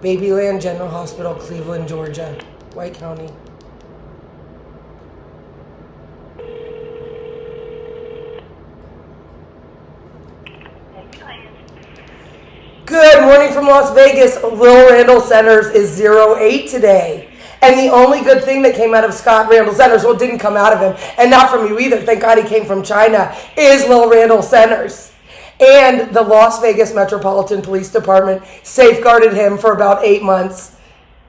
Babyland General Hospital, Cleveland, Georgia, White County. Good morning from Las Vegas. Lil Randall Centers is 08 today. And the only good thing that came out of Scott Randall Centers, well, it didn't come out of him, and not from you either, thank God he came from China, is Lil Randall Centers. And the Las Vegas Metropolitan Police Department safeguarded him for about 8 months.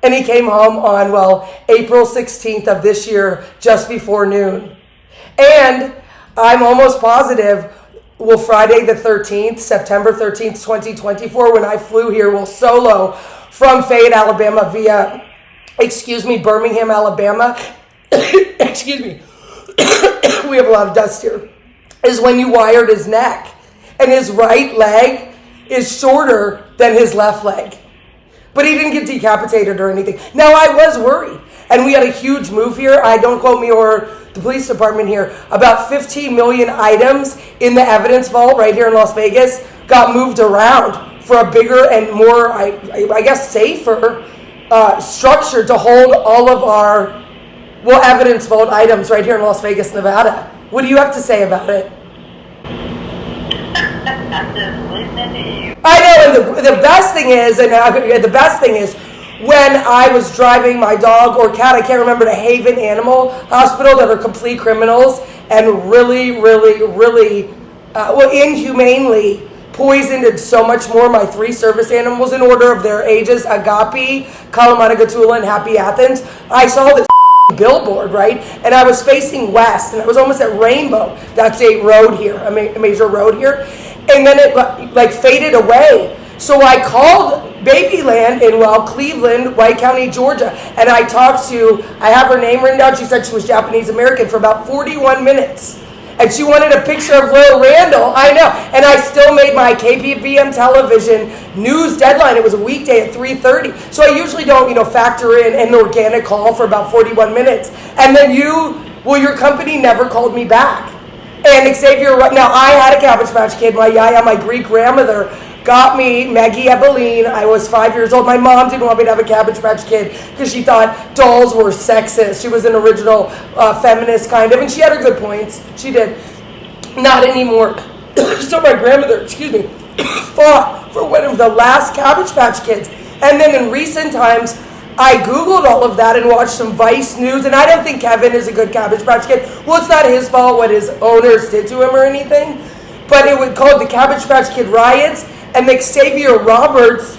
And he came home on, well, April 16th of this year, just before noon. And I'm almost positive, well, Friday the 13th, September 13th, 2024, when I flew here, well, solo from Fayette, Alabama via, Birmingham, Alabama. Excuse me. We have a lot of dust here. Is when you wired his neck. And his right leg is shorter than his left leg. But he didn't get decapitated or anything. Now, I was worried. And we had a huge move here. Don't quote me or the police department here. About 15 million items in the evidence vault right here in Las Vegas got moved around for a bigger and more, I guess, safer structure to hold all of our, well, evidence vault items right here in Las Vegas, Nevada. What do you have to say about it? I'm just listening to you. I know, and the best thing is, when I was driving my dog or cat, I can't remember, to Haven Animal Hospital, that are complete criminals and really, inhumanely poisoned so much more my 3 service animals in order of their ages, Agape, Kalamata Gatula, and Happy Athens. I saw this billboard, right? And I was facing west, and I was almost at Rainbow. That's a road here, a major road here. And then it faded away. So I called Babyland in, Cleveland, White County, Georgia. And I have her name written down. She said she was Japanese American for about 41 minutes. And she wanted a picture of Lil Randall. I know. And I still made my KPVM television news deadline. It was a weekday at 3:30. So I usually don't, factor in an organic call for about 41 minutes. And then your company never called me back. And Xavier, now I had a Cabbage Patch Kid. My yaya, my Greek grandmother, got me Maggie Ebeline. I was 5 years old. My mom didn't want me to have a Cabbage Patch Kid because she thought dolls were sexist. She was an original feminist kind of, and she had her good points. She did. Not anymore. So my grandmother, fought for one of the last Cabbage Patch Kids. And then in recent times, I Googled all of that and watched some Vice News, and I don't think Kevin is a good Cabbage Patch Kid. Well, it's not his fault what his owners did to him or anything, but it was called the Cabbage Patch Kid Riots, and Xavier Roberts,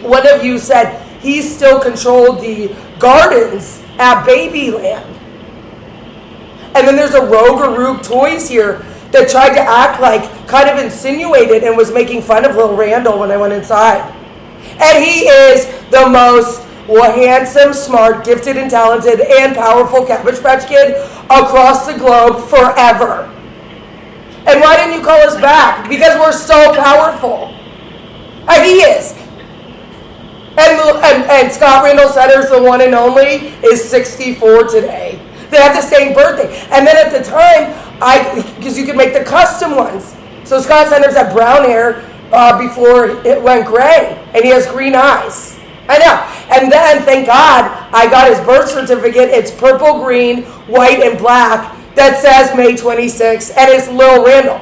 one of you said he still controlled the gardens at Babyland. And then there's a Rogue Toys here that tried to act like, kind of insinuated and was making fun of Lil Randall when I went inside. And he is the most handsome, smart, gifted, and talented, and powerful Cabbage Patch Kid across the globe forever. And why didn't you call us back? Because we're so powerful. He is. And Scott Randall Centers, the one and only, is 64 today. They have the same birthday. And then at the time, because you could make the custom ones. So Scott Centers had brown hair before it went gray. And he has green eyes. I know. And then, thank God, I got his birth certificate. It's purple, green, white, and black that says May 26th. And it's Lil Randall.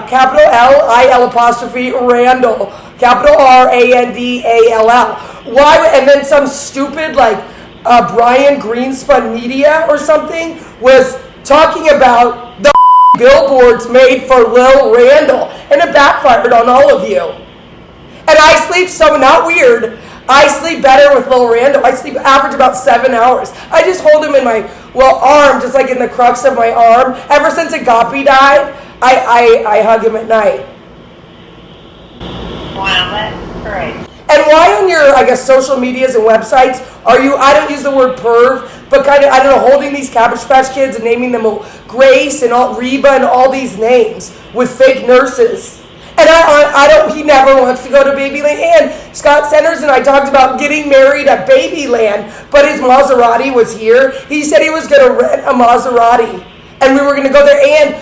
Capital L-I-L apostrophe Randall. Capital R-A-N-D-A-L-L. Why? And then some stupid, Brian Greenspun Media or something was talking about the billboards made for Lil Randall. And it backfired on all of you. And I sleep not weird. I sleep better with Lil Randall. I sleep average about 7 hours. I just hold him in my, arm, just like in the crux of my arm. Ever since Agape died, I hug him at night. Wow, that's great. And why on your, social medias and websites are you, I don't use the word perv, but kind of, holding these Cabbage Patch Kids and naming them Grace and Reba and all these names with fake nurses? And he never wants to go to Babyland. And Scott Centers and I talked about getting married at Babyland, but his Maserati was here. He said he was going to rent a Maserati, and we were going to go there. And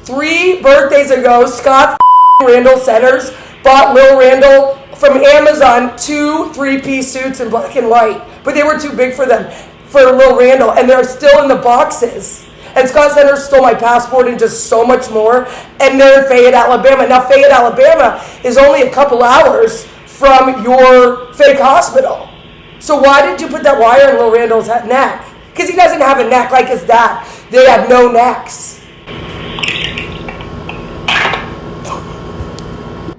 3 birthdays ago, Scott Randall Centers bought Lil Randall from Amazon 2 3-piece suits in black and white, but they were too big for them, for Lil Randall, and they're still in the boxes. And Scott Centers stole my passport and just so much more, and they're in Fayette, Alabama. Now, Fayette, Alabama is only a couple hours from your fake hospital. So why did you put that wire in Lil Randall's neck? Because he doesn't have a neck like his dad. They have no necks.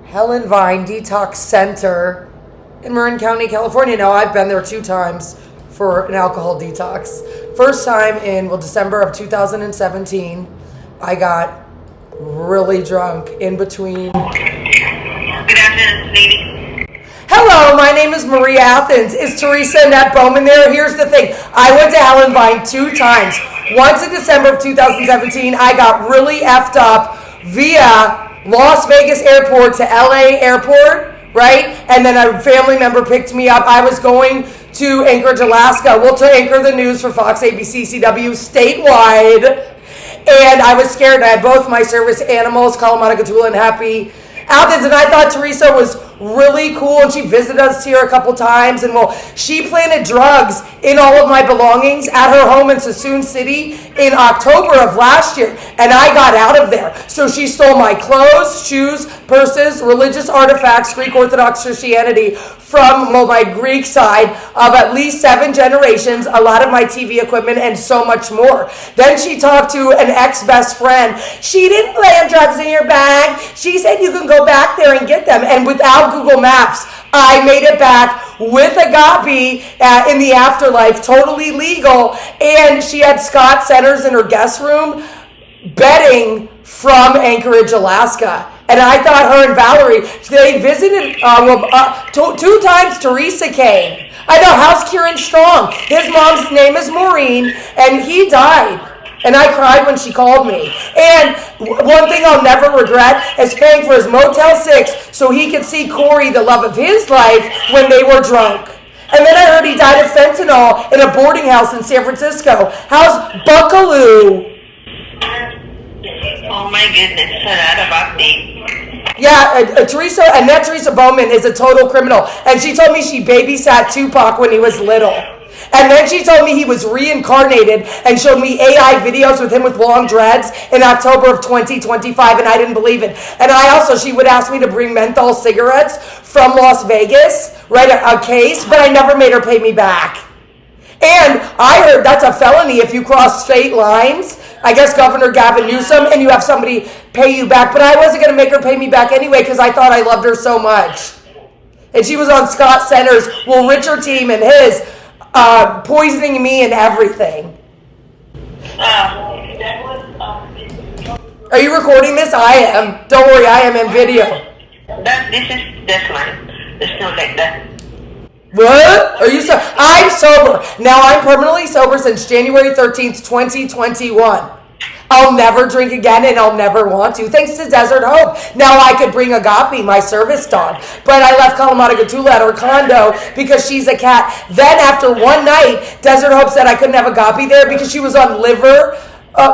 Helen Vine Detox Center in Marin County, California. Now, I've been there 2 times for an alcohol detox. First time in, December of 2017. I got really drunk in between. Good afternoon, lady. Hello, my name is Maria Athens. Is Teresa Annette Bowman there? Here's the thing. I went to Helen Vine 2 times. Once in December of 2017, I got really effed up via Las Vegas Airport to LA Airport, right? And then a family member picked me up. I was going to Anchorage, Alaska, to anchor the news for Fox, ABC, CW statewide. And I was scared. I had both my service animals, Kalamata Gatula and Happy Athens, and I thought Teresa was really cool, and she visited us here a couple times, and she planted drugs in all of my belongings at her home in Sassoon City in October of last year, and I got out of there. So she stole my clothes, shoes, purses, religious artifacts, Greek Orthodox Christianity from my Greek side of at least 7 generations, a lot of my TV equipment, and so much more. Then she talked to an ex-best friend. She didn't plant drugs in your bag. She said you can go back there and get them. And without Google Maps, I made it back with Agape in the afterlife, totally legal. And she had Scott Centers in her guest room bedding from Anchorage, Alaska. And I thought her and Valerie, they visited 2 times. Teresa came. I know, how's Kieran Strong? His mom's name is Maureen, and he died. And I cried when she called me. And one thing I'll never regret is paying for his Motel 6 so he could see Corey, the love of his life, when they were drunk. And then I heard he died of fentanyl in a boarding house in San Francisco. How's Buckaloo? Oh my goodness, that about me. Yeah, Annette Teresa Bowman is a total criminal. And she told me she babysat Tupac when he was little. And then she told me he was reincarnated and showed me AI videos with him with long dreads in October of 2025, and I didn't believe it. And she would ask me to bring menthol cigarettes from Las Vegas, right, a case, but I never made her pay me back. And I heard that's a felony if you cross state lines. I guess Governor Gavin Newsom, and you have somebody pay you back. But I wasn't going to make her pay me back anyway because I thought I loved her so much. And she was on Scott Centers, Richard team and his, poisoning me and everything. Are you recording this? I am. Don't worry, I am in video. That's mine. It's not like that. What? Are you so? I'm sober. Now I'm permanently sober since January 13th, 2021. I'll never drink again, and I'll never want to. Thanks to Desert Hope. Now I could bring Agape, my service dog. But I left Kalamata Gatula at her condo because she's a cat. Then after one night, Desert Hope said I couldn't have Agape there because she was on liver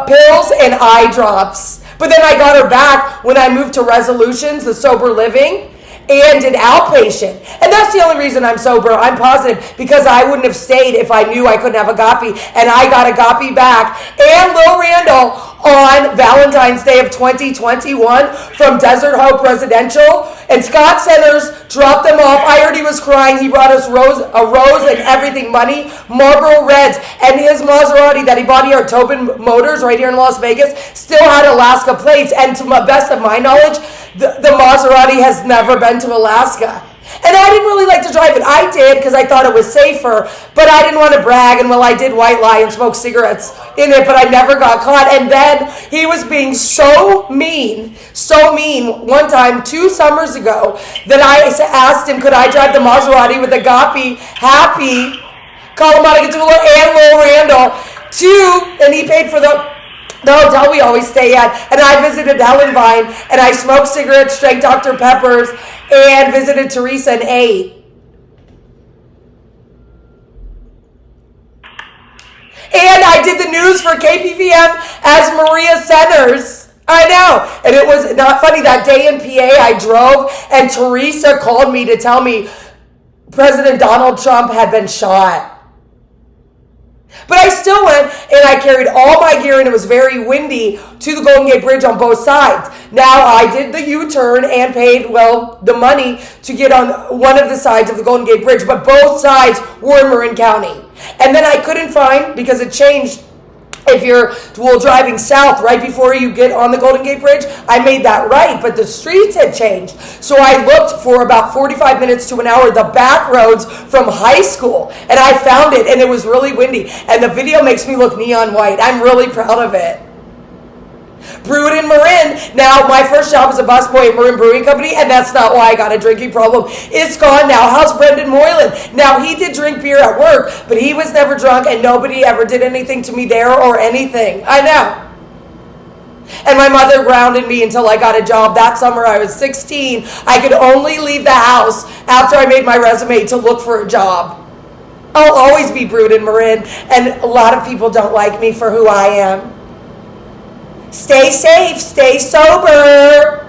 pills and eye drops. But then I got her back when I moved to Resolutions, the sober living, and did outpatient. And that's the only reason I'm sober. I'm positive because I wouldn't have stayed if I knew I couldn't have Agape. And I got Agape back and Lil Randall on Valentine's Day of 2021 from Desert Hope Residential. And Scott Centers dropped them off. I heard he was crying. He brought us a rose and everything, money, Marlboro Reds, and his Maserati that he bought here at Tobin Motors right here in Las Vegas still had Alaska plates. And to the best of my knowledge, the Maserati has never been to Alaska. And I didn't really like to drive it. I did because I thought it was safer, but I didn't want to brag. And I did white lie and smoke cigarettes in it, but I never got caught. And then he was being so mean one time 2 summers ago that I asked him, could I drive the Maserati with Agape, Happy, Kalamata Gatula, and Lil Randall and he paid for the hotel we always stay at, and I visited Helen Vine, and I smoked cigarettes, drank Dr. Peppers, and visited Teresa and ate. And I did the news for KPVM as Maria Centers. I know. And it was not funny. That day in PA, I drove and Teresa called me to tell me President Donald Trump had been shot. But I still went and I carried all my gear, and it was very windy, to the Golden Gate Bridge on both sides. Now, I did the U-turn and paid, the money to get on one of the sides of the Golden Gate Bridge, but both sides were in Marin County. And then I couldn't find, because it changed, if you're driving south right before you get on the Golden Gate Bridge, I made that right, but the streets had changed. So I looked for about 45 minutes to an hour, the back roads from high school, and I found it, and it was really windy. And the video makes me look neon white. I'm really proud of it. Brewed in Marin. Now, my first job was a busboy at Marin Brewing Company, and that's not why I got a drinking problem. It's gone now. How's Brendan Moylan? Now, he did drink beer at work, but he was never drunk, and nobody ever did anything to me there or anything. I know. And my mother grounded me until I got a job. That summer, I was 16. I could only leave the house after I made my resume to look for a job. I'll always be brewed in Marin, and a lot of people don't like me for who I am. Stay safe, stay sober.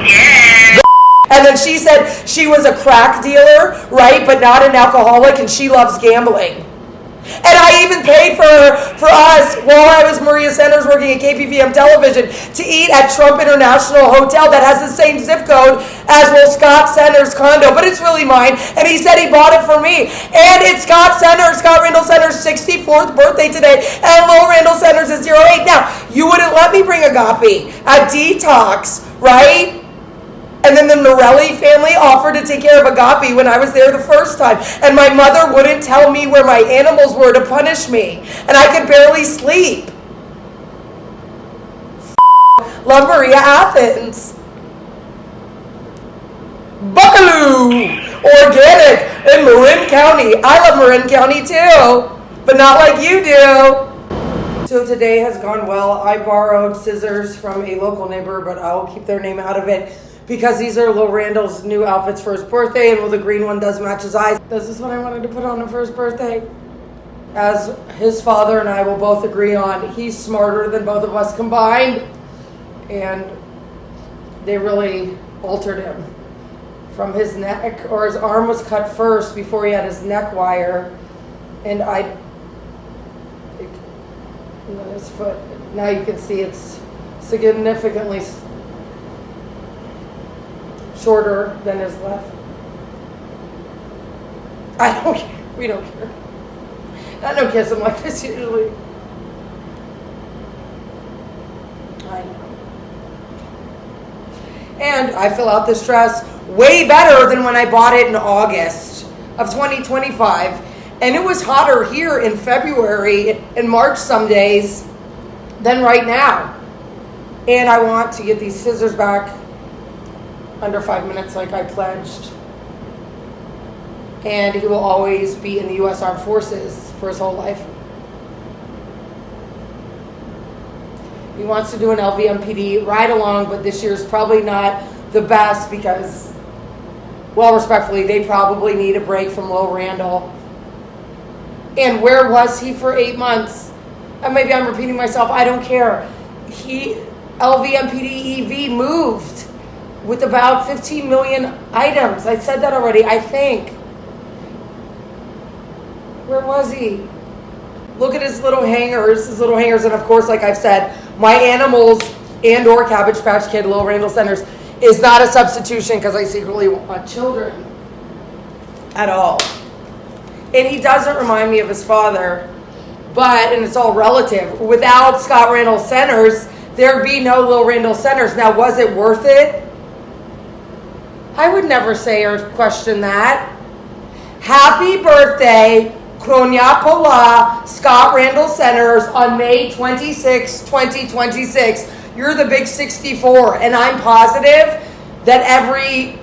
Yeah. And then she said she was a crack dealer, right, but not an alcoholic, and she loves gambling. And I even paid for us, while I was Maria Centers working at KPVM Television, to eat at Trump International Hotel that has the same zip code as Scott Centers' condo, but it's really mine. And he said he bought it for me. And it's Scott Randall Centers' 64th birthday today, and Lil Randall Centers is 08. Now, you wouldn't let me bring Agape at Detox, right? And then the Morelli family offered to take care of Agape when I was there the first time. And my mother wouldn't tell me where my animals were to punish me. And I could barely sleep. Love Maria Athens. Buckaloo! Organic in Marin County. I love Marin County too, but not like you do. So today has gone well. I borrowed scissors from a local neighbor, but I'll keep their name out of it, because these are Lil Randall's new outfits for his birthday, and the green one does match his eyes. This is what I wanted to put on him for his birthday. As his father and I will both agree on, he's smarter than both of us combined, and they really altered him. From his neck, or his arm was cut first before he had his neck wire, and his foot, now you can see it's significantly shorter than his left. I don't care. We don't care. I don't kiss him like this usually. I know. And I fill out this dress way better than when I bought it in August of 2025. And it was hotter here in February and March some days than right now. And I want to get these scissors back under 5 minutes like I pledged. And he will always be in the U.S. Armed Forces for his whole life. He wants to do an LVMPD ride along, but this year's probably not the best because, well, respectfully, they probably need a break from Lil Randall. And where was he for 8 months? And maybe I'm repeating myself. I don't care. LVMPD EV moved with about 15 million items. I said that already, I think. Where was he? Look at his little hangers. And of course, like I've said, my animals and or Cabbage Patch Kid, Lil Randall Centers, is not a substitution because I secretly want children at all. And he doesn't remind me of his father, and it's all relative. Without Scott Randall Centers, there'd be no Lil Randall Centers. Now, was it worth it? I would never say or question that. Happy birthday, Kronia Pola, Scott Randall Centers, on May 26, 2026. You're the big 64, and I'm positive that every,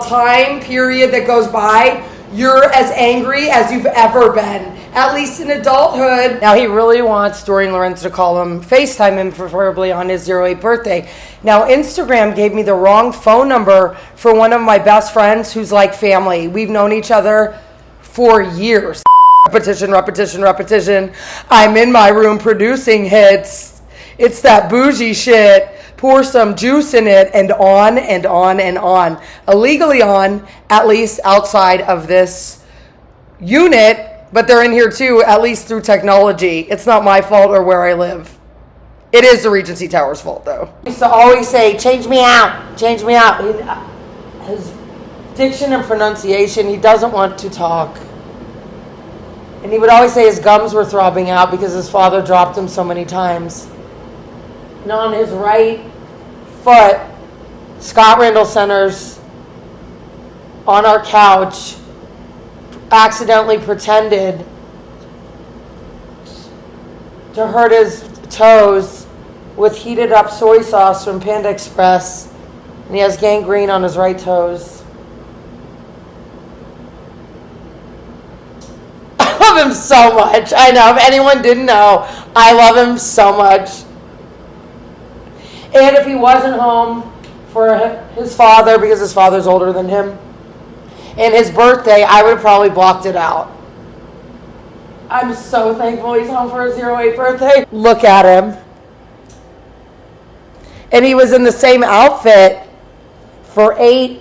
time period that goes by, you're as angry as you've ever been, at least in adulthood. Now, he really wants Doreen Lorenz to call him, FaceTime him, preferably on his 08 birthday. Now, Instagram gave me the wrong phone number for one of my best friends who's like family. We've known each other for years. Repetition. I'm in my room producing hits. It's that bougie shit. pour some juice in it, and on and on and on. Illegally on, at least outside of this unit, but they're in here too, at least through technology. It's not my fault or where I live. It is the Regency Tower's fault, though. He used to always say, change me out, change me out. His diction and pronunciation, he doesn't want to talk. And he would always say his gums were throbbing out because his father dropped him so many times. And on his right foot, Scott Randall Centers, on our couch, accidentally pretended to hurt his toes with heated up soy sauce from Panda Express, and he has gangrene on his right toes. I love him so much. I know, if anyone didn't know, I love him so much. And if he wasn't home for his father, because his father's older than him, and his birthday, I would have probably blocked it out. I'm so thankful he's home for his 08 birthday. Look at him. And he was in the same outfit for 8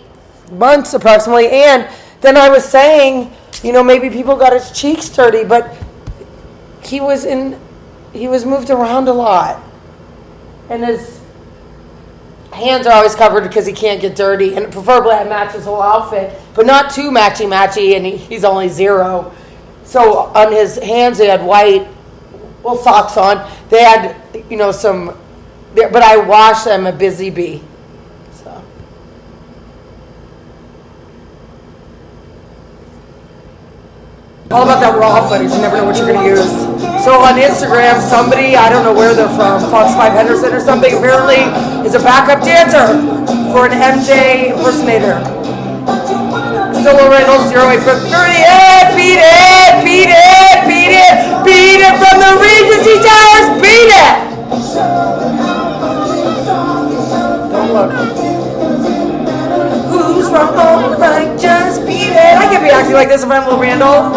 months approximately. And then I was saying, you know, maybe people got his cheeks dirty, but he was moved around a lot. And his hands are always covered because he can't get dirty. And preferably I match his whole outfit, but not too matchy-matchy, and he's only 0. So on his hands, they had white, socks on. They had, you know, some, but I washed them a busy bee. So. All about that raw footage. You never know what you're going to use. So on Instagram, somebody, I don't know where they're from, Fox 5 Henderson or something, apparently is a backup dancer for an MJ impersonator. Lil Randall 08 from 38, beat it, beat it, beat it, beat it from the Regency Towers, beat it! Don't look. Who's from home right, just beat it. I can't be acting like this if I'm Lil Randall.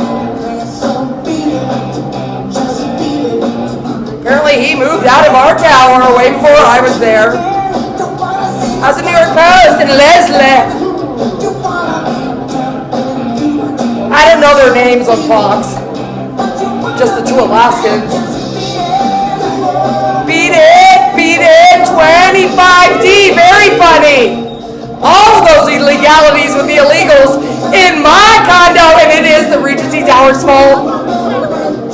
Apparently he moved out of our tower way before I was there. I was in New York Post and Leslie. I didn't know their names on Fox. Just the 2 Alaskans. Beat it, 25D, very funny. All of those illegalities with the illegals in my condo, and it is the Regency Tower's fault.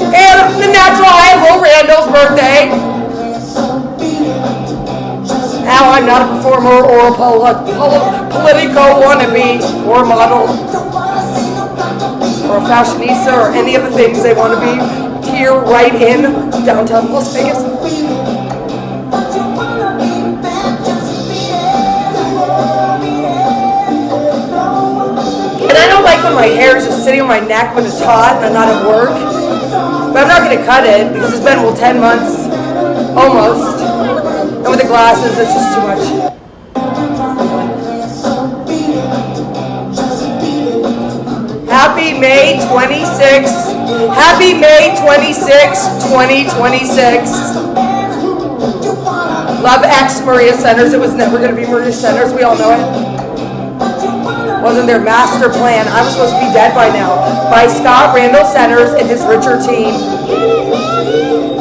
And the natural high of Lil Randall's birthday. Now I'm not a performer or a politico wannabe or a model. Or a fashionista, or any of the things they want to be here right in downtown Las Vegas. And I don't like when my hair is just sitting on my neck when it's hot and I'm not at work. But I'm not going to cut it because it's been 10 months, almost. And with the glasses, it's just too much. Happy May 26th. Happy May 26th, 2026. Love X Maria Centers. It was never going to be Maria Centers. We all know it. Wasn't their master plan. I was supposed to be dead by now. By Scott Randall Centers and his richer team.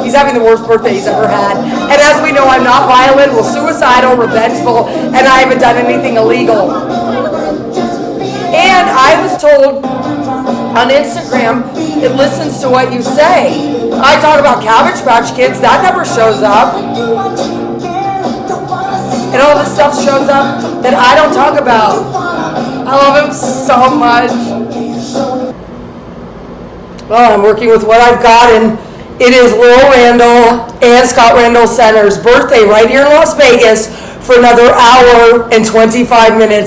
He's having the worst birthday he's ever had. And as we know, I'm not violent, well, suicidal, revengeful, and I haven't done anything illegal. And I was told on Instagram, it listens to what you say. I talk about Cabbage Patch Kids, that never shows up. And all this stuff shows up that I don't talk about. I love him so much. Well, I'm working with what I've got, and it is Lil Randall and Scott Randall Centers' birthday right here in Las Vegas for another hour and 25 minutes.